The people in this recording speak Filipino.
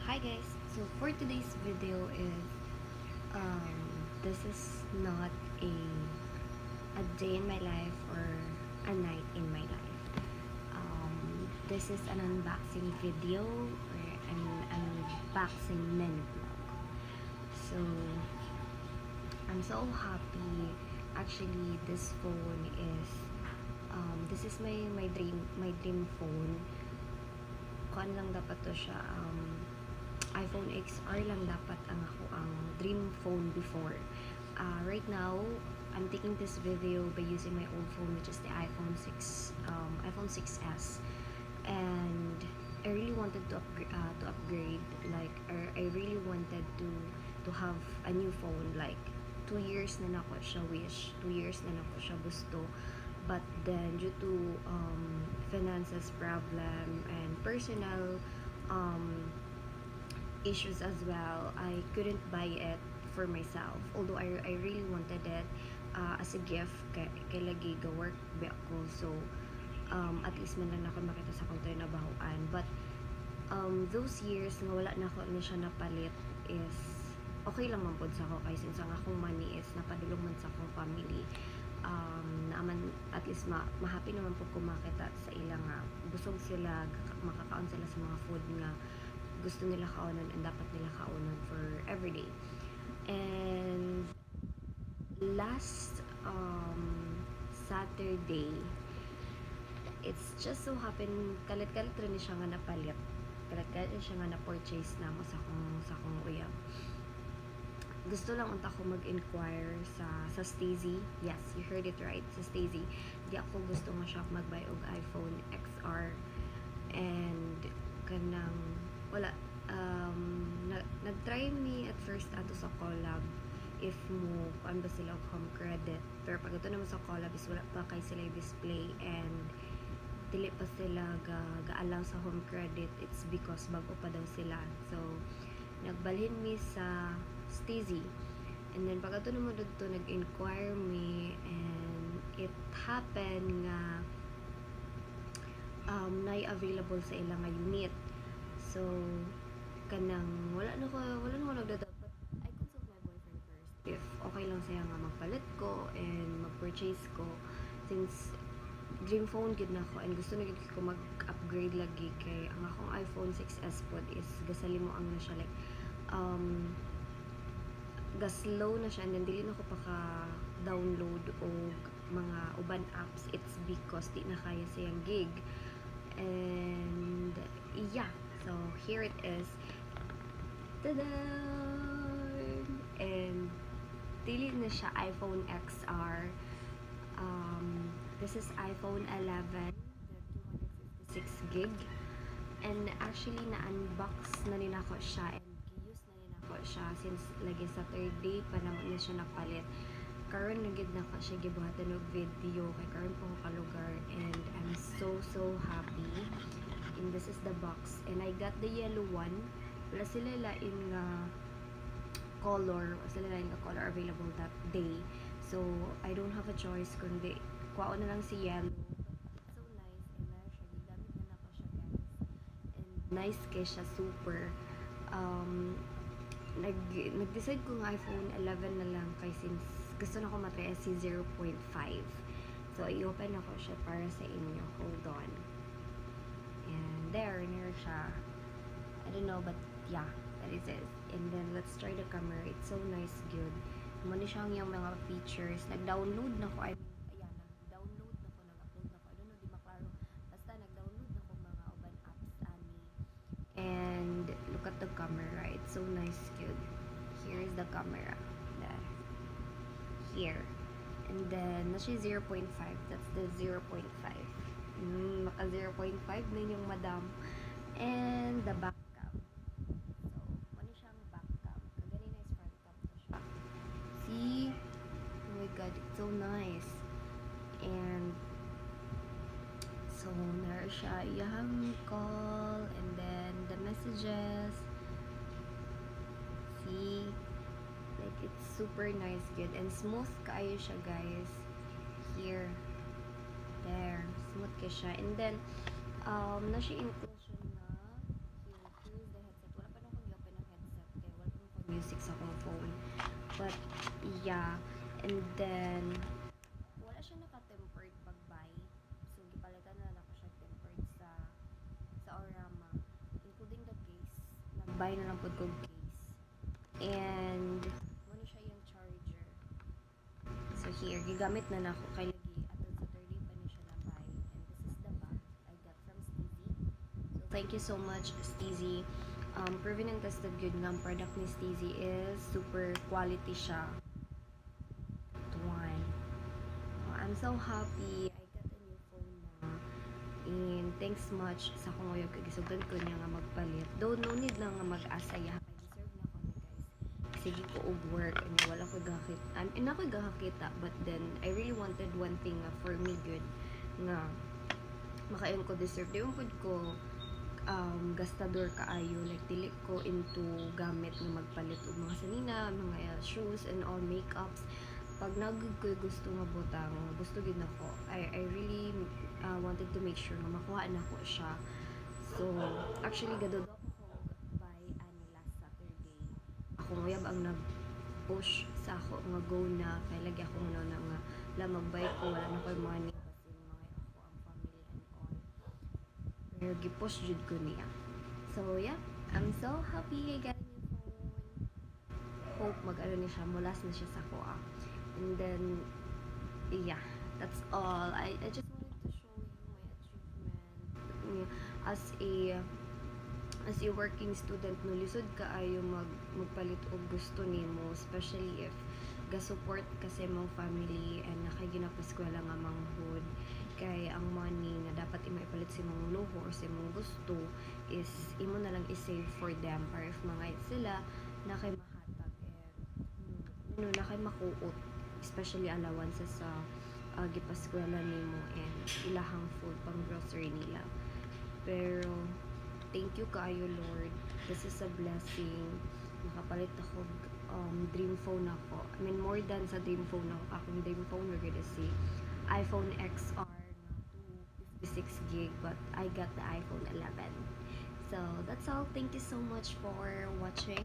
Hi guys, so for today's video is this is not a day in my life or a night in my life. This is an unboxing video or an unboxing mini vlog. So I'm so happy. Actually, this phone is this is my dream phone. Kuan lang dapat to siya, iPhone XR lang dapat ang dream phone before. Right now, I'm taking this video by using my old phone, which is the iPhone 6s, and I really wanted to upgrade. Like, I really wanted to have a new phone. Like 2 years na nako siya wish, 2 years na nako siya gusto. But then due to finances problem and personal issues as well, I couldn't buy it for myself. Although I really wanted it as a gift kay lagi ga work ba ako. So at least man lang ako makita sa counter na bahuan. But those years nga wala na ako na siya napalit is okay lang man pod sa ako kay since ang akong money is napadulong man sa akong family. Naaman at least ma-happy naman po kumakita sa ilang nga busog sila, makakaon sila sa mga food nga gusto nila kaonan and dapat nila kaonan for everyday. And last Saturday, it's just so happen kalit-kalit rin siya nga napalit, kalit-kalit siya nga na-purchase na mo sa akong uyab. Gusto lang unta ko mag-inquire sa Stacy. Yes, you heard it right, sa Stacy. Di ako gusto nga siya mag-buy og iPhone XR and kanang wala nag-try me at first ato sa collab if mo kuan ba sila og home credit, pero pag ito naman sa collab is wala pa kay sila display and dili pa sila ga-allow sa home credit. It's because bago pa daw sila. So nagbalhin mi sa Stacy. And then pag ato naman dito nag-inquire me and it happened nga nay available sa ilang nga unit. So kanang wala na ko nagdadap, but I consult my boyfriend first if okay lang siya nga magpalit ko and mag-purchase ko since dream phone gid na ko and gusto na gid ko mag-upgrade lagi kay ang akong iPhone 6s pod is gasalimo ang na siya like ga-slow na siya and then dili na ko pa ka-download o mga uban apps. It's because di na kaya siyang gig. And yeah, so here it is. Tada! And dili na siya iPhone XR. This is iPhone 11, the 256 gig. And actually na-unbox na nila ko siya and gi-use na nila ko siya since lagi sa third day pa naman na siya napalit. Karon nagid na ka siya gibuhatan og video kay karon po ko kalugar and I'm so happy. And this is the box and I got the yellow one. Wala sila lain nga color, available that day. So I don't have a choice kundi kuha na lang si yellow. It's so nice and meron siya gigamit na nako siya guys. And nice kay siya super. Nag-decide ko ng iPhone 11 na lang kay since gusto na ko matry si 0.5. So, i-open ako siya para sa inyo. Hold on. And there, near siya. I don't know, but yeah, that is it. And then, let's try the camera. It's so nice, good. Muna siyang yung mga features. Nag-download na ko. Ayan, nag-download na ko. Nag-upload na ko. I don't know, di maklaro. Basta, nag-download na ko mga uban apps, ani. And look at the camera, it's so nice, cute. Here is the camera, there, here, and then na siya 0.5. That's the 0.5. Maka 0.5 na yung madam. And the back cam, so ano siyang back cam, kagani na is front cam to siya. See, oh my god, it's so nice. And so, there siya, iyang call, and then the messages. See, like it's super nice, good, and smooth kaayo siya guys. Here, there, smooth kay siya. And then, na siya inclusion na, here is the headset. Wala pa na ako music sa akong phone. But yeah, and then wala siya naka-tempered pag-buy. So gipalitan na ako siya tempered sa Orama, including the case. Nag-buy na lang pud kog case. And muna siya yung charger. So here, gigamit na nako kay lagi atong Saturday pa ni siya na-buy. And this is the bag I got from Steezy. So thank you so much, Steezy. Proven and tested good nga ang product ni Steezy is super quality siya. One. I'm so happy. I got a new phone na. And thanks much sa kung uyab kagisugdan ko niya nga magpalit. Though no need na nga mag-asaya. I deserve na ko na guys. Sige ko og work and wala ko gahakit. Ina ko gahakita but then I really wanted one thing for me good nga makayon ko deserve. Diyon pud ko gastador kaayo, like dili ko into gamit nga magpalit og mga sanina, mga shoes and all makeups. Pag nagud ko gusto nga butang, gusto gid nako. I really wanted to make sure nga makuha na ko siya. So actually gadod ako buy ani last Saturday. Ako nguyab ang nag-push sa ako nga go na kay lagi ako na nga la mag-buy ko wala na koy money basin mga ako ang family and all. Pero gi-push jud ko niya. So yeah, I'm so happy I got a new phone. Hope mag-ano ni siya, mulas na siya sa kuha. And then yeah, that's all. I just wanted to show you my achievement as a working student no lisod kaayo magpalit og gusto nimo, especially if ga-support kasi mong family and nakay ginapaskwela nga manghod kay ang money nga dapat imo ipalit sa imong luho or sa imong gusto is imo na lang i-save for them para if mga sila na kay mahatag and na kay makuot, especially allowances sa gipaskwela nimo and ilahang food pang grocery nila. Pero thank you kaayo Lord, this is a blessing. Nakapalit ako dream phone ako. I mean more than sa dream phone ako, akong dream phone we're gonna see iPhone XR na 256 gig but I got the iPhone 11. So that's all. Thank you so much for watching.